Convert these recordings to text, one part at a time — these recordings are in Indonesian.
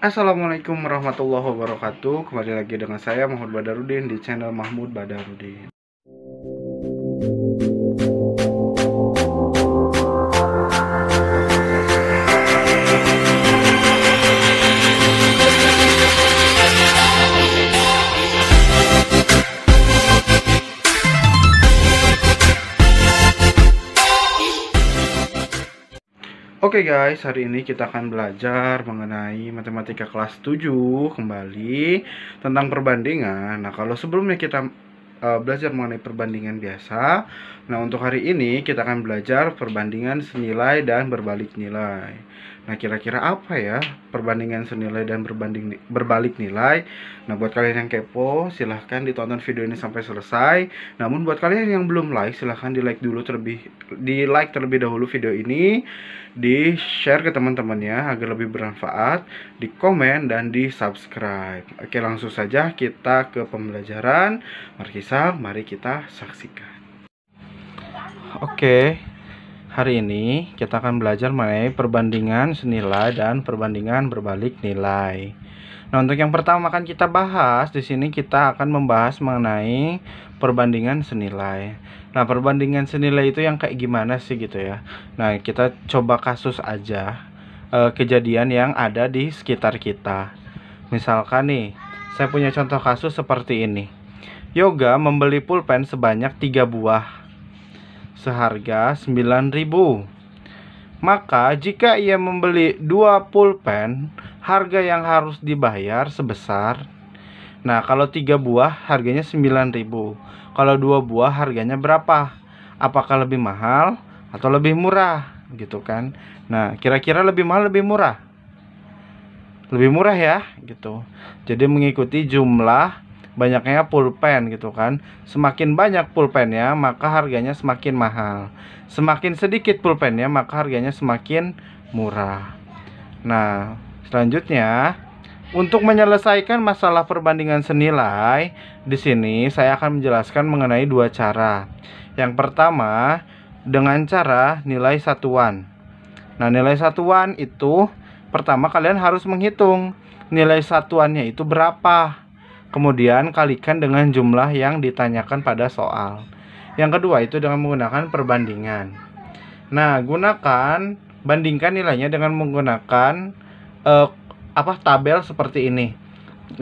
Assalamualaikum warahmatullahi wabarakatuh. Kembali lagi dengan saya Mahmud Badarudin di channel Mahmud Badarudin. Oke guys, hari ini kita akan belajar mengenai matematika kelas 7 kembali tentang perbandingan. Nah, kalau sebelumnya kita belajar mengenai perbandingan biasa, nah untuk hari ini kita akan belajar perbandingan senilai dan berbalik nilai. Nah, kira-kira apa ya perbandingan senilai dan berbalik nilai? Nah, buat kalian yang kepo, silahkan ditonton video ini sampai selesai. Namun buat kalian yang belum like, silahkan di-like terlebih dahulu video ini, di-share ke teman-temannya agar lebih bermanfaat, di komen dan di subscribe. Oke, langsung saja kita ke pembelajaran. Mari kita saksikan. Oke, hari ini kita akan belajar mengenai perbandingan senilai dan perbandingan berbalik nilai. Nah, untuk yang pertama kan kita bahas di sini, kita akan membahas mengenai perbandingan senilai. Nah, perbandingan senilai itu yang kayak gimana sih gitu ya. Nah, kita coba kasus aja kejadian yang ada di sekitar kita. Misalkan nih, saya punya contoh kasus seperti ini. Yoga membeli pulpen sebanyak 3 buah seharga 9.000. Maka jika ia membeli 2 pulpen, harga yang harus dibayar sebesar, nah kalau 3 buah harganya 9.000, kalau 2 buah harganya berapa? Apakah lebih mahal atau lebih murah gitu kan? Nah, kira-kira lebih mahal lebih murah? Lebih murah ya gitu. Jadi mengikuti jumlah banyaknya pulpen gitu kan. Semakin banyak pulpennya, maka harganya semakin mahal. Semakin sedikit pulpennya, maka harganya semakin murah. Nah, selanjutnya untuk menyelesaikan masalah perbandingan senilai, di sini saya akan menjelaskan mengenai 2 cara. Yang pertama, dengan cara nilai satuan. Nah, nilai satuan itu pertama kalian harus menghitung nilai satuannya itu berapa. Kemudian kalikan dengan jumlah yang ditanyakan pada soal. Yang kedua itu dengan menggunakan perbandingan. Nah, bandingkan nilainya dengan menggunakan tabel seperti ini.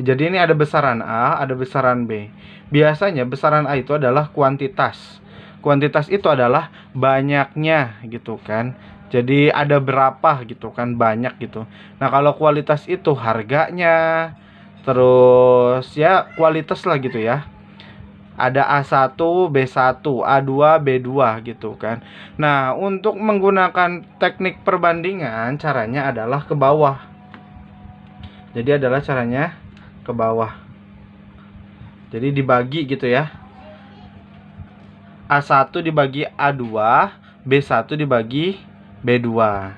Jadi ini ada besaran A, ada besaran B. Biasanya besaran A itu adalah kuantitas. Kuantitas itu adalah banyaknya gitu kan. Jadi ada berapa gitu kan, banyak gitu. Nah, kalau kualitas itu harganya, terus ya kualitas lah gitu ya. Ada A1, B1, A2, B2 gitu kan. Nah, untuk menggunakan teknik perbandingan, caranya adalah ke bawah. Jadi adalah caranya ke bawah. Jadi dibagi gitu ya. A1 dibagi A2, B1 dibagi B2.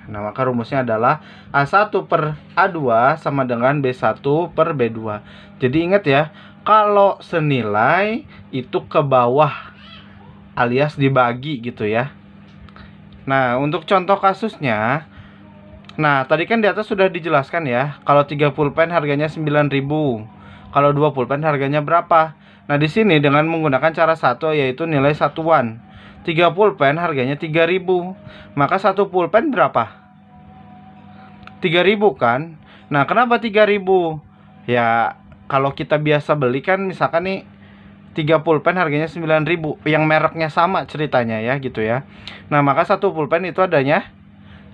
Nah, maka rumusnya adalah A1 per A2 sama dengan B1 per B2. Jadi ingat ya, kalau senilai itu ke bawah alias dibagi gitu ya. Nah, untuk contoh kasusnya, nah tadi kan di atas sudah dijelaskan ya, kalau 3 pulpen harganya 9.000. Kalau 2 pulpen harganya berapa? Nah, di sini dengan menggunakan cara satu, yaitu nilai satuan. 3 pulpen harganya 3.000. Maka 1 pulpen berapa? 3.000 kan? Nah, kenapa 3.000? Ya, kalau kita biasa beli kan misalkan nih 3 pulpen harganya 9.000, yang mereknya sama ceritanya ya gitu ya. Nah, maka 1 pulpen itu adanya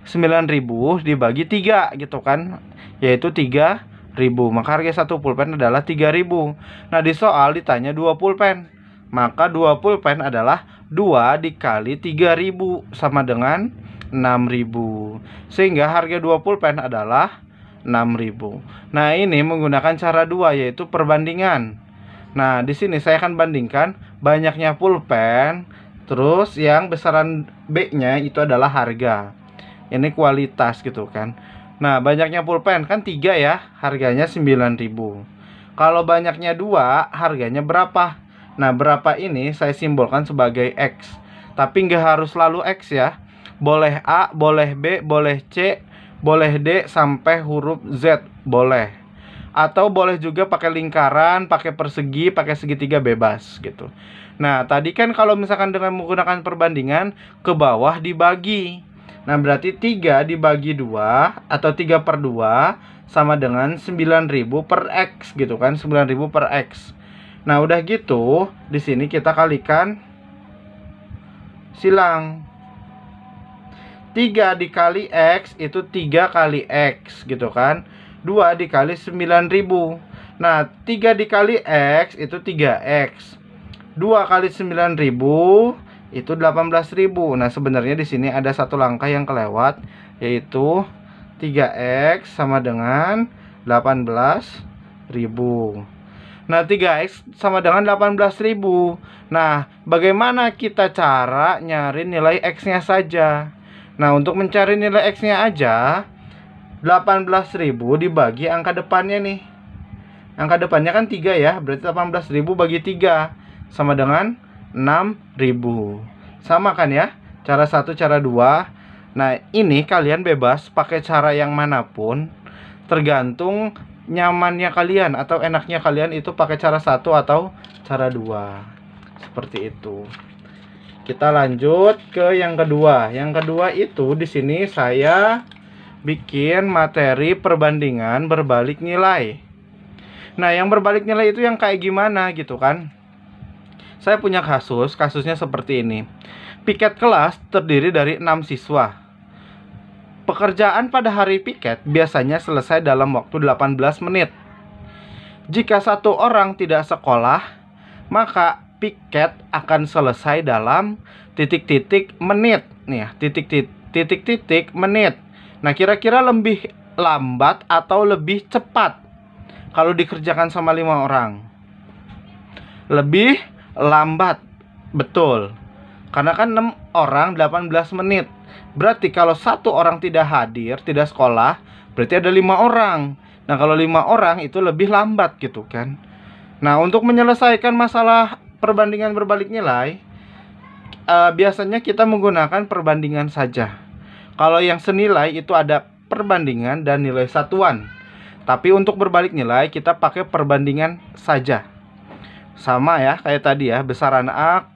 9.000 dibagi 3 gitu kan, yaitu 3.000. Maka harga 1 pulpen adalah 3.000. Nah, di soal ditanya 2 pulpen. Maka 2 pulpen adalah 2 dikali 3.000 sama dengan 6.000. Sehingga harga 2 pulpen adalah 6.000. Nah, ini menggunakan cara 2, yaitu perbandingan. Nah, di sini saya akan bandingkan banyaknya pulpen, terus yang besaran B-nya itu adalah harga. Ini kualitas gitu kan. Nah, banyaknya pulpen kan 3 ya, harganya 9.000. Kalau banyaknya 2, harganya berapa? Nah, berapa ini saya simbolkan sebagai X. Tapi nggak harus selalu X ya. Boleh A, boleh B, boleh C, boleh D sampai huruf Z, boleh. Atau boleh juga pakai lingkaran, pakai persegi, pakai segitiga, bebas gitu. Nah, tadi kan kalau misalkan dengan menggunakan perbandingan, ke bawah dibagi. Nah, berarti 3 dibagi 2 atau 3/2 sama dengan 9.000 per X gitu kan, 9.000 per X. Nah, udah gitu, di sini kita kalikan silang. 3 dikali X itu 3 kali X gitu kan. 2 dikali 9.000. Nah, 3 dikali X itu 3X. 2 kali 9.000 itu 18.000. Nah, sebenarnya di sini ada satu langkah yang kelewat, yaitu 3X sama dengan 18.000. Nah, 3X sama dengan 18.000. Nah, bagaimana kita cara nyari nilai X-nya saja? Nah, untuk mencari nilai X-nya aja, 18.000 dibagi angka depannya nih. Angka depannya kan 3 ya, berarti 18.000 bagi 3 sama dengan 6.000. Sama kan ya? Cara 1, cara 2. Nah, ini kalian bebas pakai cara yang manapun, tergantung nyamannya kalian atau enaknya kalian itu pakai cara 1 atau cara 2. Seperti itu. Kita lanjut ke yang kedua. Yang kedua itu di sini saya bikin materi perbandingan berbalik nilai. Nah, yang berbalik nilai itu yang kayak gimana gitu kan? Saya punya kasusnya seperti ini. Piket kelas terdiri dari 6 siswa. Pekerjaan pada hari piket biasanya selesai dalam waktu 18 menit. Jika satu orang tidak sekolah, maka piket akan selesai dalam titik-titik menit nih ya, titik-titik menit. Nah, kira-kira lebih lambat atau lebih cepat kalau dikerjakan sama 5 orang? Lebih lambat, betul. Karena kan 6 orang 18 menit. Berarti kalau satu orang tidak hadir, tidak sekolah, berarti ada 5 orang. Nah, kalau 5 orang itu lebih lambat gitu kan. Nah, untuk menyelesaikan masalah perbandingan berbalik nilai, biasanya kita menggunakan perbandingan saja. Kalau yang senilai itu ada perbandingan dan nilai satuan. Tapi untuk berbalik nilai kita pakai perbandingan saja. Sama ya kayak tadi ya, besaran A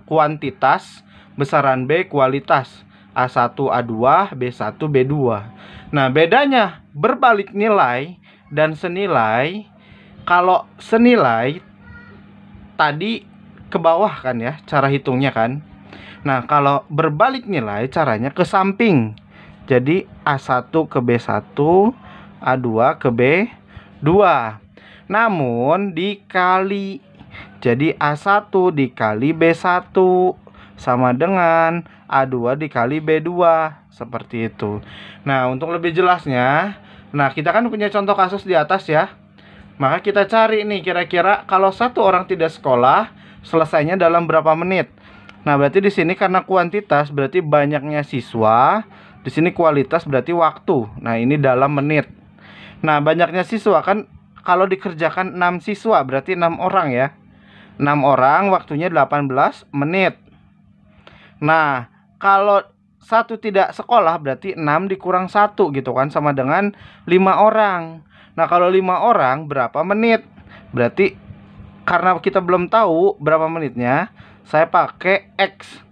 kuantitas, besaran B kualitas. A1 A2, B1 B2. Nah, bedanya berbalik nilai dan senilai. Kalau senilai tadi ke bawah kan ya cara hitungnya kan. Nah, kalau berbalik nilai caranya ke samping. Jadi A1 ke B1, A2 ke B2. Namun dikali. Jadi A1 dikali B1 sama dengan A2 dikali B2. Seperti itu. Nah, untuk lebih jelasnya, nah kita kan punya contoh kasus di atas ya. Maka kita cari nih kira-kira kalau satu orang tidak sekolah selesainya dalam berapa menit. Nah, berarti di sini karena kuantitas berarti banyaknya siswa, di sini kualitas berarti waktu. Nah, ini dalam menit. Nah, banyaknya siswa kan kalau dikerjakan 6 siswa berarti 6 orang ya. 6 orang waktunya 18 menit. Nah, kalau satu tidak sekolah berarti 6 dikurang 1 gitu kan sama dengan 5 orang. Nah, kalau 5 orang berapa menit? Berarti karena kita belum tahu berapa menitnya, saya pakai X.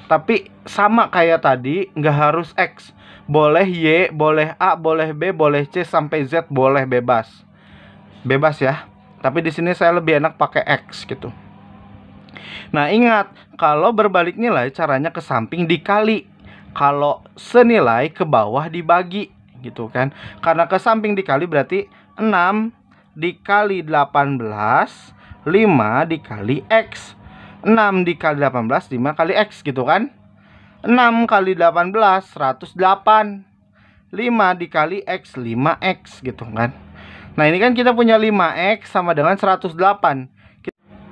Tapi sama kayak tadi, nggak harus X. Boleh Y, boleh A, boleh B, boleh C sampai Z, boleh bebas. Bebas ya. Tapi di sini saya lebih enak pakai X gitu. Nah, ingat, kalau berbalik nilai caranya ke samping dikali. Kalau senilai ke bawah dibagi gitu kan. Karena ke samping dikali berarti 6 dikali 18, 5 dikali X. 6 dikali 18, 5 kali X gitu kan. 6 kali 18, 108. 5 dikali X, 5X gitu kan. Nah, ini kan kita punya 5X sama dengan 108.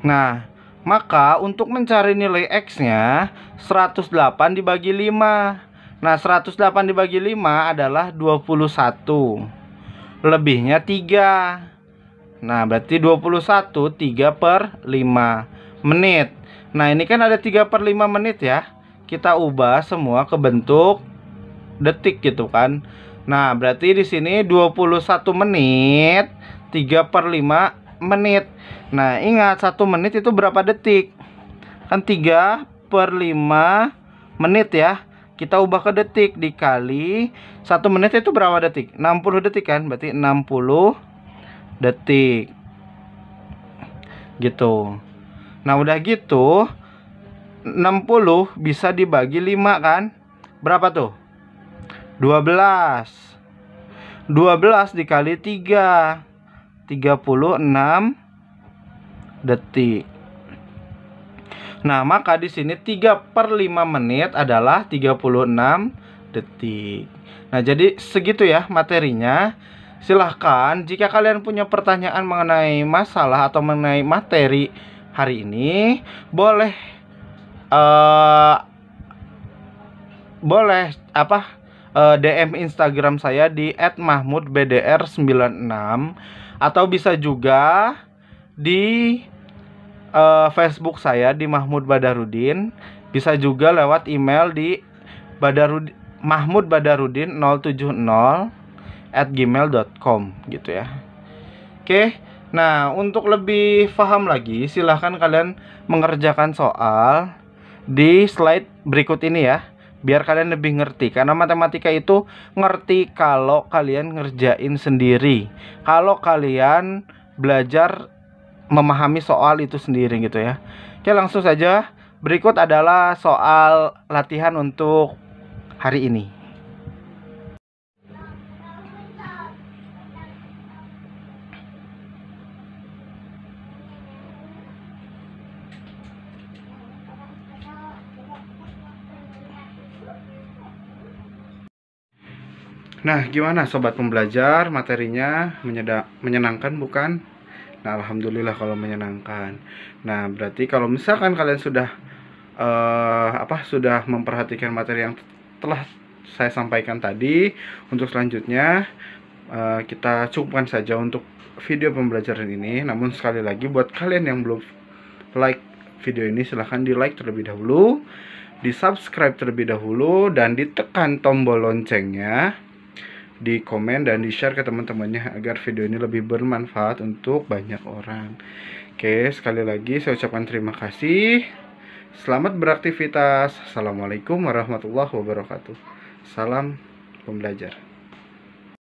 Nah, maka untuk mencari nilai X-nya 108 dibagi 5. Nah, 108 dibagi 5 adalah 21. Lebihnya 3. Nah, berarti 21 3/5 menit. Nah, ini kan ada 3/5 menit ya. Kita ubah semua ke bentuk detik gitu kan. Nah, berarti di sini 21 menit 3/5 menit. Nah, ingat 1 menit itu berapa detik? Kan 3/5 menit ya. Kita ubah ke detik, dikali 1 menit itu berapa detik? 60 detik kan? Berarti 60 detik. Gitu. Nah, udah gitu 60 bisa dibagi 5 kan? Berapa tuh? 12 dikali 3 36 detik. Nah, maka di sini 3/5 menit adalah 36 detik. Nah, jadi segitu ya materinya. Silahkan jika kalian punya pertanyaan mengenai masalah atau mengenai materi hari ini, boleh DM Instagram saya di @mahmudbdr96 atau bisa juga di Facebook saya di Mahmud Badarudin. Bisa juga lewat email di mahmudbadarudin070 gitu ya. Oke. Nah, untuk lebih paham lagi silahkan kalian mengerjakan soal di slide berikut ini ya, biar kalian lebih ngerti. Karena matematika itu ngerti kalau kalian ngerjain sendiri, kalau kalian belajar memahami soal itu sendiri gitu ya. Oke, langsung saja. Berikut adalah soal latihan untuk hari ini. Nah, gimana sobat pembelajar? Materinya menyenangkan bukan? Nah, alhamdulillah kalau menyenangkan. Nah, berarti kalau misalkan kalian sudah sudah memperhatikan materi yang telah saya sampaikan tadi, untuk selanjutnya kita cukupkan saja untuk video pembelajaran ini. Namun sekali lagi buat kalian yang belum like video ini, silahkan di like terlebih dahulu, di subscribe terlebih dahulu, dan ditekan tombol loncengnya, di komen dan di share ke teman-temannya agar video ini lebih bermanfaat untuk banyak orang. Oke, sekali lagi saya ucapkan terima kasih. Selamat beraktivitas. Assalamualaikum warahmatullahi wabarakatuh. Salam pembelajar.